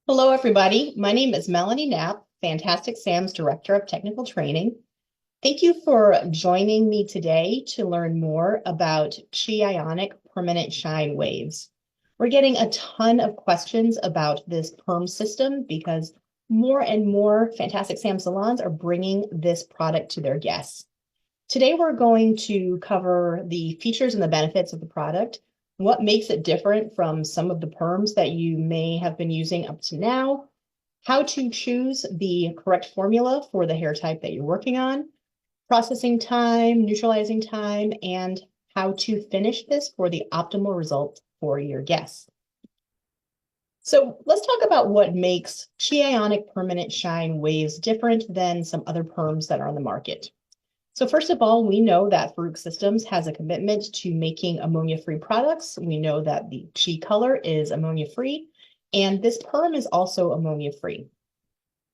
Hello, everybody. My name is Melanie Knapp, Fantastic Sam's Director of Technical Training. Thank you for joining me today to learn more about Chi Ionic Permanent Shine Waves. We're getting a ton of questions about this perm system because more and more Fantastic Sam salons are bringing this product to their guests. Today, we're going to cover the features and the benefits of the product, what makes it different from some of the perms that you may have been using up to now, how to choose the correct formula for the hair type that you're working on, processing time, neutralizing time, and how to finish this for the optimal result for your guests. So let's talk about what makes Chi Ionic Permanent Shine Waves different than some other perms that are on the market. So first of all, we know that Farouk Systems has a commitment to making ammonia-free products. We know that the Chi color is ammonia-free, and this perm is also ammonia-free.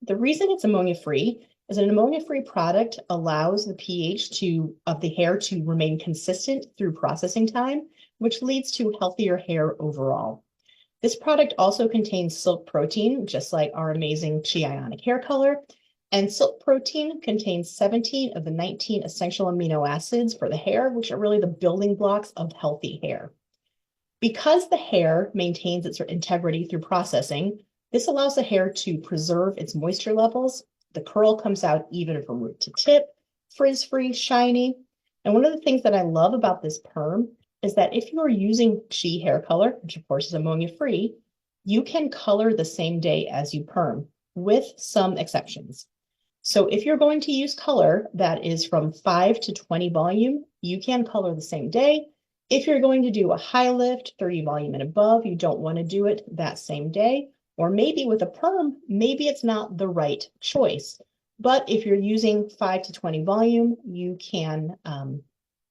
The reason it's ammonia-free is an ammonia-free product allows the pH of the hair to remain consistent through processing time, which leads to healthier hair overall. This product also contains silk protein, just like our amazing Chi Ionic hair color, and silk protein contains 17 of the 19 essential amino acids for the hair, which are really the building blocks of healthy hair. Because the hair maintains its integrity through processing, this allows the hair to preserve its moisture levels. The curl comes out even from root to tip, frizz-free, shiny. And one of the things that I love about this perm is that if you are using Chi hair color, which of course is ammonia-free, you can color the same day as you perm, with some exceptions. So if you're going to use color that is from 5 to 20 volume, you can color the same day. If you're going to do a high lift, 30 volume and above, you don't want to do it that same day. Or maybe with a perm, maybe it's not the right choice. But if you're using 5 to 20 volume, you can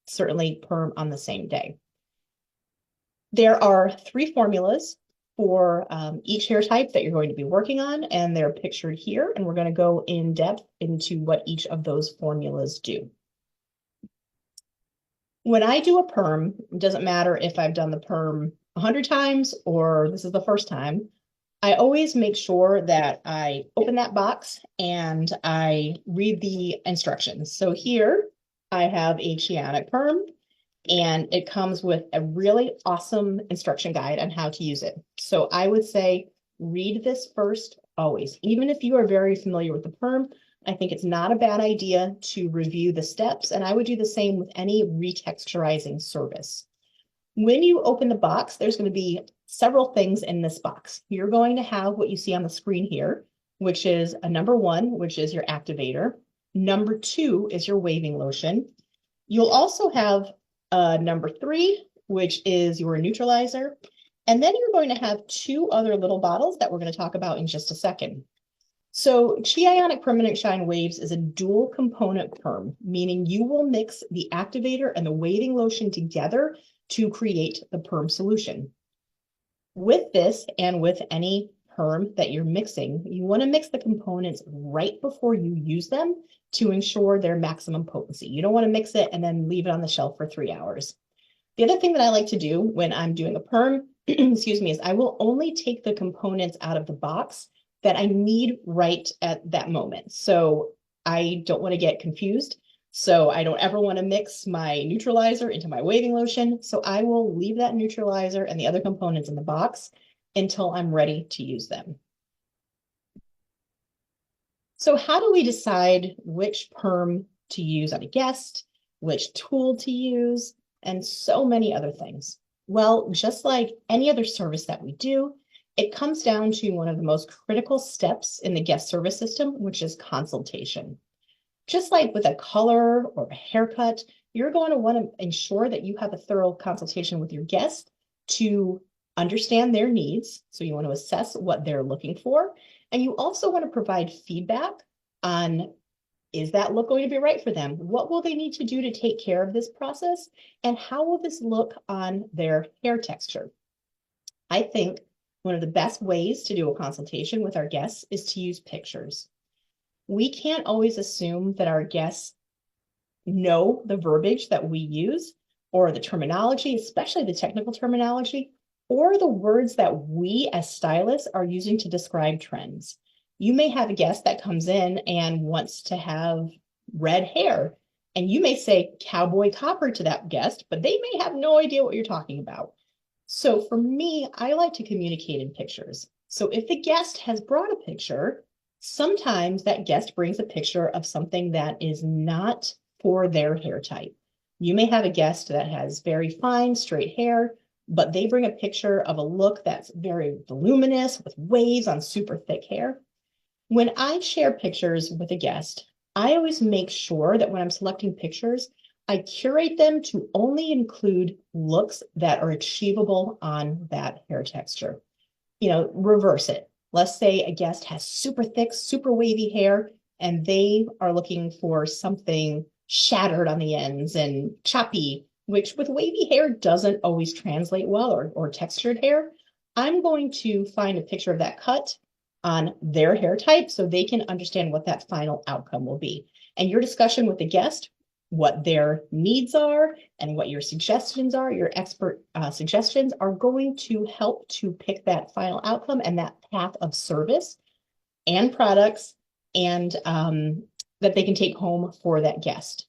certainly perm on the same day. There are 3 formulas for each hair type that you're going to be working on, and they're pictured here, and we're going to go in depth into what each of those formulas do. When I do a perm, it doesn't matter if I've done the perm 100 times or this is the first time, I always make sure that I open that box and I read the instructions. So here I have a Chi Ionic perm, and it comes with a really awesome instruction guide on how to use it. So I would say read this first always. Even if you are very familiar with the perm, I think it's not a bad idea to review the steps, and I would do the same with any retexturizing service. When you open the box, there's going to be several things in this box. You're going to have what you see on the screen here, which is a number 1, which is your activator. Number 2 is your waving lotion. You'll also have number 3, which is your neutralizer. And then you're going to have 2 other little bottles that we're going to talk about in just a second. So Chi Ionic Permanent Shine Waves is a dual component perm, meaning you will mix the activator and the waving lotion together to create the perm solution. With this and with any perm that you're mixing, you want to mix the components right before you use them to ensure their maximum potency. You don't want to mix it and then leave it on the shelf for 3 hours. The other thing that I like to do when I'm doing a perm, excuse me, is I will only take the components out of the box that I need right at that moment. So I don't want to get confused. So I don't ever want to mix my neutralizer into my waving lotion. So I will leave that neutralizer and the other components in the box until I'm ready to use them. So how do we decide which perm to use on a guest, which tool to use, and so many other things? Well, just like any other service that we do, it comes down to one of the most critical steps in the guest service system, which is consultation. Just like with a color or a haircut, you're going to want to ensure that you have a thorough consultation with your guest to understand their needs. So you want to assess what they're looking for. And you also want to provide feedback on, is that look going to be right for them? What will they need to do to take care of this process? And how will this look on their hair texture? I think one of the best ways to do a consultation with our guests is to use pictures. We can't always assume that our guests know the verbiage that we use or the terminology, especially the technical terminology. or the words that we as stylists are using to describe trends. You may have a guest that comes in and wants to have red hair, and you may say cowboy copper to that guest, but they may have no idea what you're talking about. So for me, I like to communicate in pictures. So if the guest has brought a picture, sometimes that guest brings a picture of something that is not for their hair type. You may have a guest that has very fine, straight hair, but they bring a picture of a look that's very voluminous with waves on super thick hair. When I share pictures with a guest, I always make sure that when I'm selecting pictures, I curate them to only include looks that are achievable on that hair texture. Reverse it. Let's say a guest has super thick, super wavy hair, and they are looking for something shattered on the ends and choppy, which with wavy hair doesn't always translate well, or textured hair. I'm going to find a picture of that cut on their hair type so they can understand what that final outcome will be. And your discussion with the guest, what their needs are and what your suggestions are, your expert suggestions are going to help to pick that final outcome and that path of service and products and that they can take home for that guest.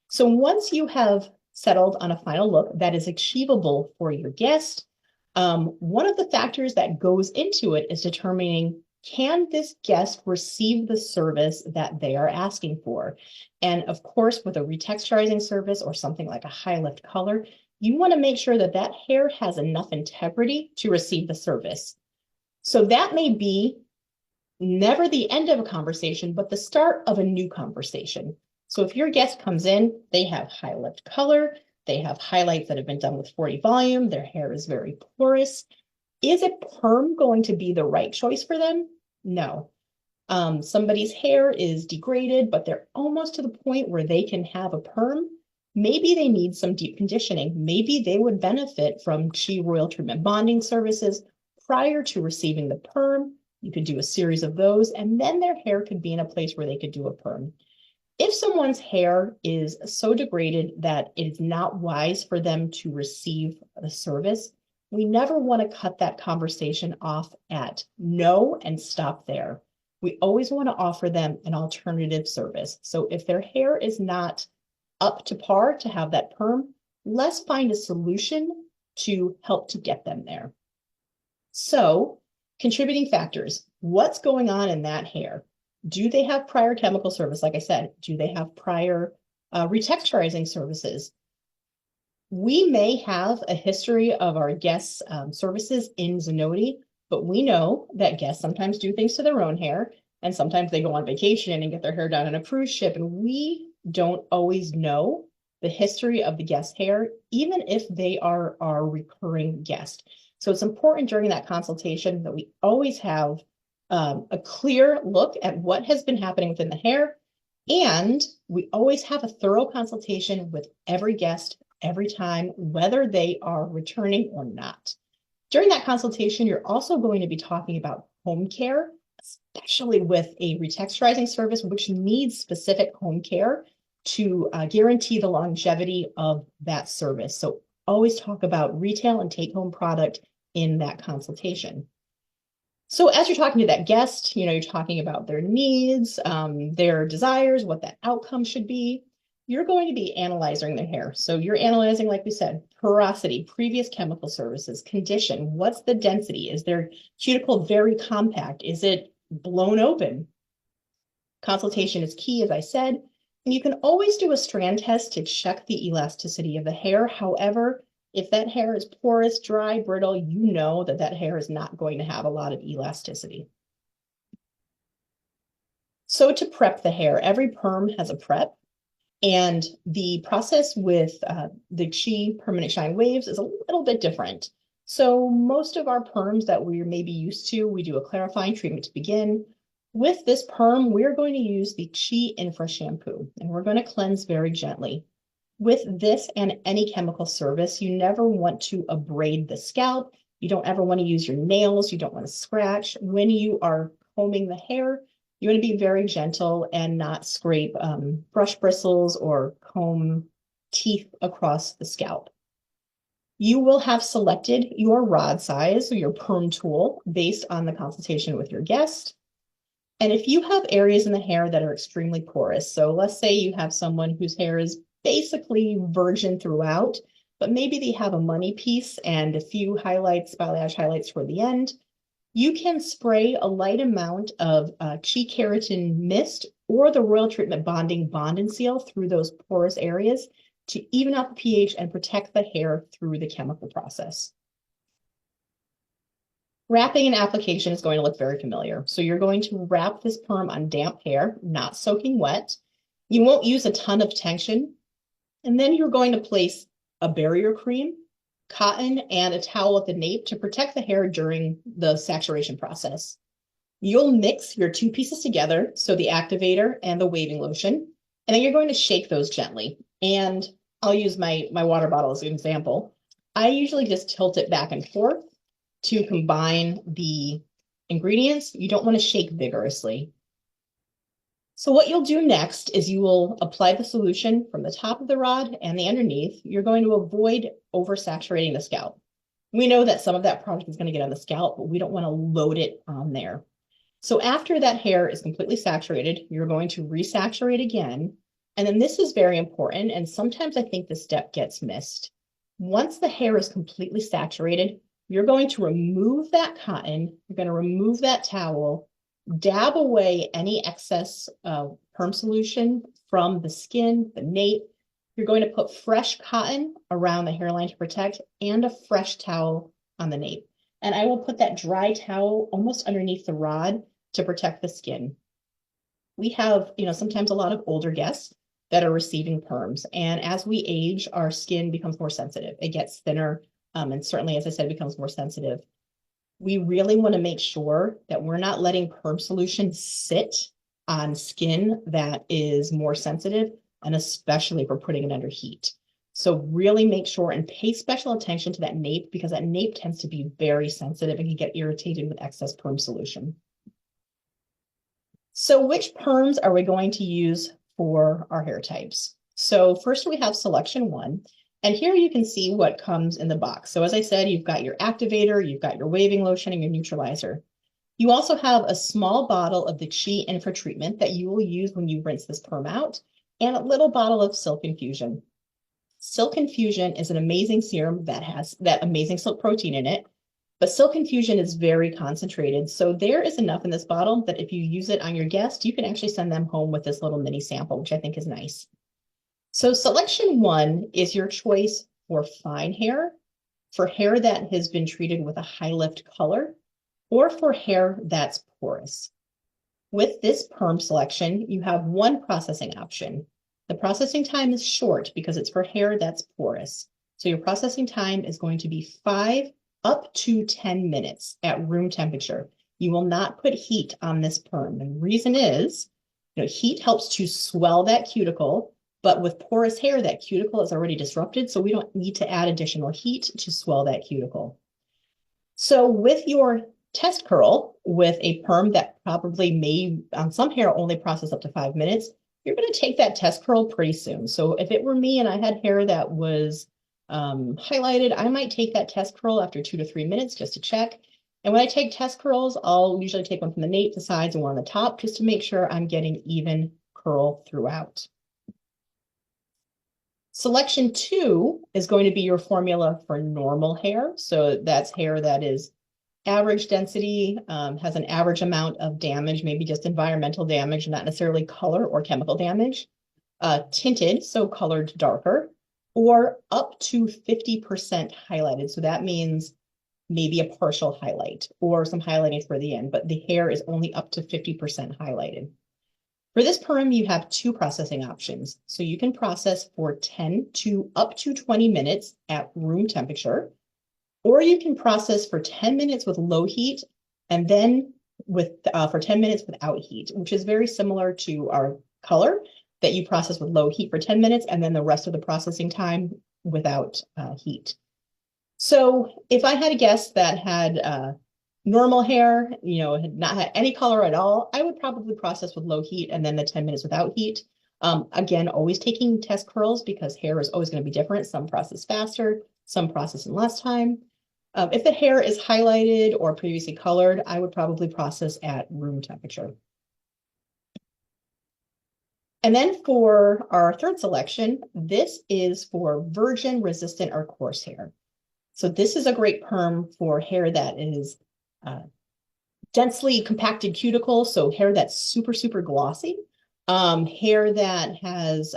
So once you have settled on a final look that is achievable for your guest, one of the factors that goes into it is determining, can this guest receive the service that they are asking for? And of course, with a retexturizing service or something like a high lift color, you want to make sure that that hair has enough integrity to receive the service. So that may be never the end of a conversation, but the start of a new conversation. So if your guest comes in, they have high lift color, they have highlights that have been done with 40 volume, their hair is very porous. Is a perm going to be the right choice for them? No. Somebody's hair is degraded, but they're almost to the point where they can have a perm. Maybe they need some deep conditioning. Maybe they would benefit from Chi Royal Treatment Bonding services prior to receiving the perm. You could do a series of those, and then their hair could be in a place where they could do a perm. If someone's hair is so degraded that it is not wise for them to receive the service, we never want to cut that conversation off at no and stop there. We always want to offer them an alternative service. So if their hair is not up to par to have that perm, let's find a solution to help to get them there. So, contributing factors. What's going on in that hair? Do they have prior chemical service? Like I said, do they have prior retexturizing services? We may have a history of our guests' services in Zenoti, but we know that guests sometimes do things to their own hair, and sometimes they go on vacation and get their hair done on a cruise ship, and we don't always know the history of the guest's hair, even if they are our recurring guest. So it's important during that consultation that we always have a clear look at what has been happening within the hair, and we always have a thorough consultation with every guest every time, whether they are returning or not. During that consultation, you're also going to be talking about home care, especially with a retexturizing service, which needs specific home care to guarantee the longevity of that service. So always talk about retail and take-home product in that consultation. So as you're talking to that guest, you're talking about their needs, their desires, what that outcome should be. You're going to be analyzing their hair. So you're analyzing, like we said, porosity, previous chemical services, condition, what's the density? Is their cuticle very compact? Is it blown open? Consultation is key, as I said. And you can always do a strand test to check the elasticity of the hair. However, if that hair is porous, dry, brittle, you know that that hair is not going to have a lot of elasticity. So to prep the hair, every perm has a prep. And the process with the Chi Permanent Shine Waves is a little bit different. So most of our perms that we're maybe used to, we do a clarifying treatment to begin. With this perm, we're going to use the Chi Infra Shampoo, and we're going to cleanse very gently. With this and any chemical service, you never want to abrade the scalp. You don't ever want to use your nails. You don't want to scratch. When you are combing the hair, you want to be very gentle and not scrape brush bristles or comb teeth across the scalp. You will have selected your rod size or your perm tool based on the consultation with your guest. And if you have areas in the hair that are extremely porous, so let's say you have someone whose hair is basically virgin throughout, but maybe they have a money piece and a few highlights, balayage highlights toward the end, you can spray a light amount of Chi Keratin Mist or the Royal Treatment Bonding Bond and Seal through those porous areas to even out the pH and protect the hair through the chemical process. Wrapping and application is going to look very familiar. So you're going to wrap this perm on damp hair, not soaking wet. You won't use a ton of tension. And then you're going to place a barrier cream, cotton, and a towel at the nape to protect the hair during the saturation process. You'll mix your two pieces together, so the activator and the waving lotion, and then you're going to shake those gently. And I'll use my water bottle as an example. I usually just tilt it back and forth to combine the ingredients. You don't want to shake vigorously. So what you'll do next is you will apply the solution from the top of the rod and the underneath. You're going to avoid oversaturating the scalp. We know that some of that product is going to get on the scalp, but we don't want to load it on there. So after that hair is completely saturated, you're going to resaturate again. And then this is very important, and sometimes I think this step gets missed. Once the hair is completely saturated, you're going to remove that cotton, you're going to remove that towel, dab away any excess perm solution from the skin, the nape. You're going to put fresh cotton around the hairline to protect and a fresh towel on the nape. And I will put that dry towel almost underneath the rod to protect the skin. We have, sometimes a lot of older guests that are receiving perms. And as we age, our skin becomes more sensitive. It gets thinner. And certainly, as I said, it becomes more sensitive. We really want to make sure that we're not letting perm solution sit on skin that is more sensitive, and especially if we're putting it under heat. So really make sure and pay special attention to that nape, because that nape tends to be very sensitive and can get irritated with excess perm solution. So which perms are we going to use for our hair types? So first we have selection 1. And here you can see what comes in the box. So as I said, you've got your activator, you've got your waving lotion, and your neutralizer. You also have a small bottle of the Chi Infra treatment that you will use when you rinse this perm out, and a little bottle of Silk Infusion. Silk Infusion is an amazing serum that has that amazing silk protein in it, but Silk Infusion is very concentrated. So there is enough in this bottle that if you use it on your guest, you can actually send them home with this little mini sample, which I think is nice. So selection 1 is your choice for fine hair, for hair that has been treated with a high lift color, or for hair that's porous. With this perm selection, you have one processing option. The processing time is short because it's for hair that's porous. So your processing time is going to be 5 up to 10 minutes at room temperature. You will not put heat on this perm. And the reason is, heat helps to swell that cuticle. But with porous hair, that cuticle is already disrupted, so we don't need to add additional heat to swell that cuticle. So with your test curl, with a perm that probably may, on some hair, only process up to 5 minutes, you're going to take that test curl pretty soon. So if it were me and I had hair that was highlighted, I might take that test curl after 2 to 3 minutes just to check. And when I take test curls, I'll usually take one from the nape, the sides, and one on the top, just to make sure I'm getting even curl throughout. Selection 2 is going to be your formula for normal hair. So that's hair that is average density, has an average amount of damage, maybe just environmental damage, not necessarily color or chemical damage, tinted, so colored darker, or up to 50% highlighted. So that means maybe a partial highlight or some highlighting for the end, but the hair is only up to 50% highlighted. For this perm, you have 2 processing options. So you can process for 10 to up to 20 minutes at room temperature, or you can process for 10 minutes with low heat and then for 10 minutes without heat, which is very similar to our color, that you process with low heat for 10 minutes and then the rest of the processing time without heat. So if I had a guest that had normal hair, had not had any color at all, I would probably process with low heat and then the 10 minutes without heat. Again, always taking test curls because hair is always going to be different. Some process faster, some processing less time. If the hair is highlighted or previously colored, I would probably process at room temperature. And then for our third selection, this is for virgin, resistant, or coarse hair. So this is a great perm for hair that is densely compacted cuticle, so hair that's super, super glossy, hair that has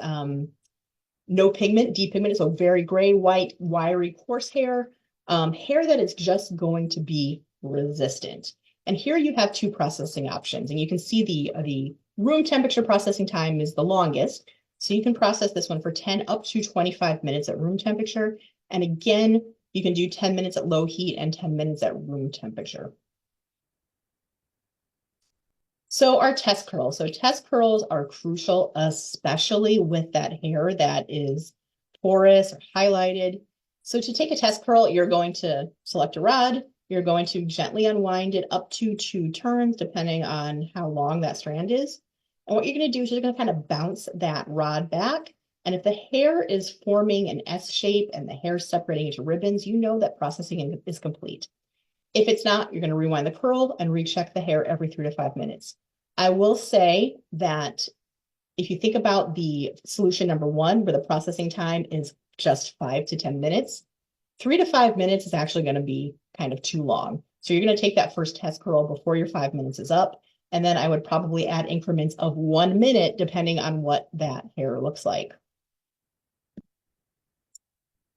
no pigment, depigmented, so very gray, white, wiry, coarse hair, hair that is just going to be resistant. And here you have two processing options, and you can see the room temperature processing time is the longest. So you can process this one for 10 up to 25 minutes at room temperature. And again, you can do 10 minutes at low heat and 10 minutes at room temperature. So our test curls. So test curls are crucial, especially with that hair that is porous or highlighted. So to take a test curl, you're going to select a rod. You're going to gently unwind it up to 2 turns, depending on how long that strand is. And what you're going to do is you're going to kind of bounce that rod back. And if the hair is forming an S shape and the hair is separating into ribbons, you know that processing is complete. If it's not, you're going to rewind the curl and recheck the hair every 3 to 5 minutes. I will say that if you think about the solution number 1, where the processing time is just 5 to 10 minutes, 3 to 5 minutes is actually going to be kind of too long. So you're going to take that first test curl before your 5 minutes is up. And then I would probably add increments of 1 minute, depending on what that hair looks like.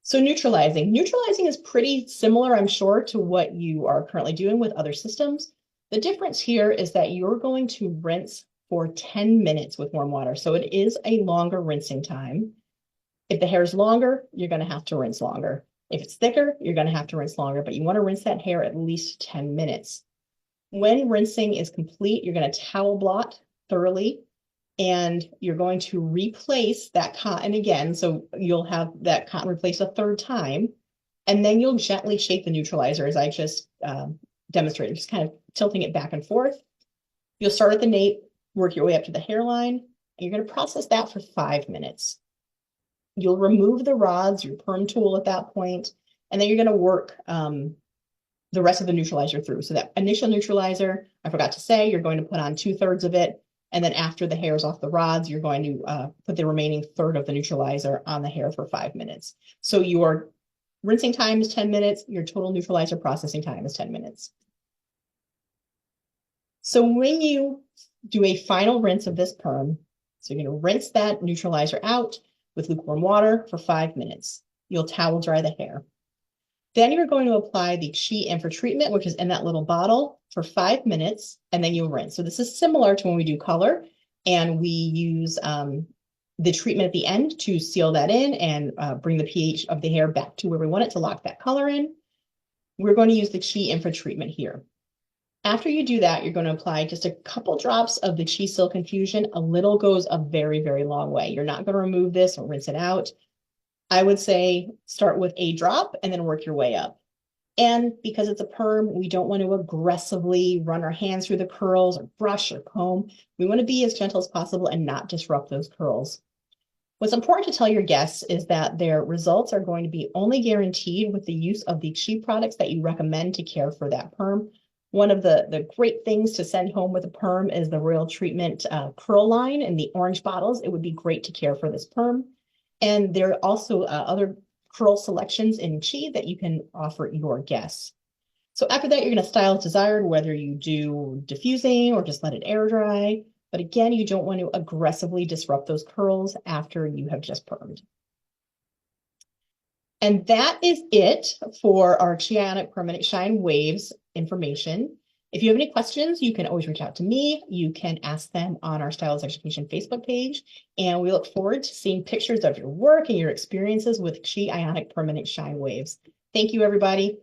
So neutralizing. Neutralizing is pretty similar, I'm sure, to what you are currently doing with other systems. The difference here is that you're going to rinse for 10 minutes with warm water. So it is a longer rinsing time. If the hair is longer, you're going to have to rinse longer. If it's thicker, you're going to have to rinse longer, but you want to rinse that hair at least 10 minutes. When rinsing is complete, you're going to towel blot thoroughly, and you're going to replace that cotton again. So you'll have that cotton replaced a 3rd time, and then you'll gently shake the neutralizer as I just demonstrated, just kind of tilting it back and forth. You'll start at the nape, work your way up to the hairline, and you're going to process that for 5 minutes. You'll remove the rods, your perm tool at that point, and then you're going to work the rest of the neutralizer through. So that initial neutralizer, I forgot to say, you're going to put on 2/3 of it. And then after the hair is off the rods, you're going to put the remaining 1/3 of the neutralizer on the hair for 5 minutes. So your rinsing time is 10 minutes. Your total neutralizer processing time is 10 minutes. So when you do a final rinse of this perm, so you're going to rinse that neutralizer out with lukewarm water for 5 minutes. You'll towel dry the hair. Then you're going to apply the Chi Infra treatment, which is in that little bottle, for 5 minutes, and then you'll rinse. So this is similar to when we do color, and we use the treatment at the end to seal that in and bring the pH of the hair back to where we want it to lock that color in. We're going to use the Chi Infra treatment here. After you do that, you're going to apply just a couple drops of the Chi Silk Infusion. A little goes a very, very long way. You're not going to remove this or rinse it out. I would say start with a drop and then work your way up. And because it's a perm, we don't want to aggressively run our hands through the curls or brush or comb. We want to be as gentle as possible and not disrupt those curls. What's important to tell your guests is that their results are going to be only guaranteed with the use of the Chi products that you recommend to care for that perm. One of the great things to send home with a perm is the Royal Treatment curl line in the orange bottles. It would be great to care for this perm. And there are also other curl selections in Chi that you can offer your guests. So after that, you're going to style as desired, whether you do diffusing or just let it air dry. But again, you don't want to aggressively disrupt those curls after you have just permed. And that is it for our Chi Ionic Permanent Shine Waves information. If you have any questions, you can always reach out to me. You can ask them on our Styles Education Facebook page. And we look forward to seeing pictures of your work and your experiences with Chi Ionic Permanent Shine Waves. Thank you, everybody.